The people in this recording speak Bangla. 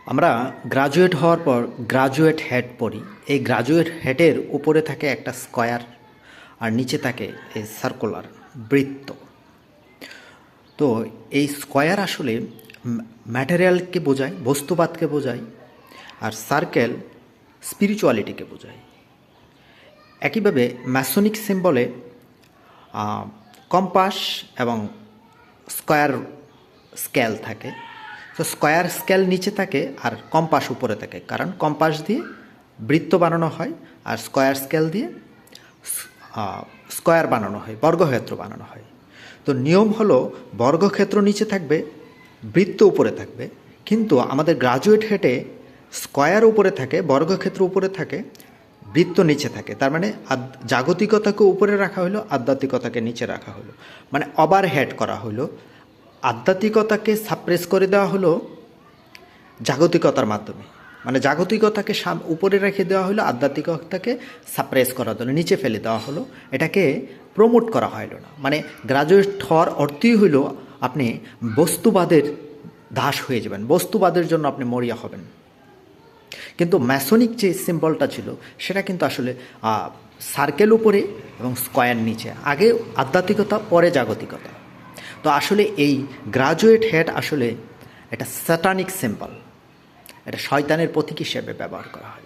আমরা গ্রাজুয়েট হওয়ার পর গ্রাজুয়েট হেড পড়ি। এই গ্রাজুয়েট হেডের উপরে থাকে একটা স্কয়ার আর নিচে থাকে এই সার্কুলার বৃত্ত। তো এই স্কয়ার আসলে ম্যাটেরিয়ালকে বোঝায়, বস্তুবাদকে বোঝায়, আর সার্কেল স্পিরিচুয়ালিটিকে বোঝায়। একইভাবে ম্যাসনিক সিম্বলে কম্পাস এবং স্কয়ার স্কেল থাকে। তো স্কয়ার স্কেল নিচে থাকে আর কম্পাস উপরে থাকে, কারণ কম্পাস দিয়ে বৃত্ত বানানো হয় আর স্কয়ার স্কেল দিয়ে স্কয়ার বানানো হয়, বর্গক্ষেত্র বানানো হয়। তো নিয়ম হলো বর্গক্ষেত্র নিচে থাকবে, বৃত্ত উপরে থাকবে। কিন্তু আমাদের গ্রাজুয়েট হেডে স্কয়ার উপরে থাকে, বর্গক্ষেত্র উপরে থাকে, বৃত্ত নিচে থাকে। তার মানে জাগতিকতাকে উপরে রাখা হলো, আধ্যাত্মিকতাকে নিচে রাখা হলো, মানে ওভার হেড করা হলো। আধ্যাত্মিকতাকে সাপ্রেস করে দেওয়া হলো জাগতিকতার মাধ্যমে, মানে জাগতিকতাকে উপরে রেখে দেওয়া হলো, আধ্যাত্মিকতাকে সাপ্রেস করার জন্য নিচে ফেলে দেওয়া হলো। এটাকে প্রমোট করা হলো না। মানে গ্রাজুয়েট হওয়ার অর্থই হইল আপনি বস্তুবাদের দাস হয়ে যাবেন, বস্তুবাদের জন্য আপনি মরিয়া হবেন। কিন্তু ম্যাসনিক যে সিম্বলটা ছিল সেটা কিন্তু আসলে সার্কেল উপরে এবং স্কয়ার নিচে, আগে আধ্যাত্মিকতা পরে জাগতিকতা। তো আসলে এই গ্রাজুয়েট হেড আসলে এটা স্যাটানিক সিম্বল, এটা শয়তানের প্রতীক হিসেবে ব্যবহার করা হয়।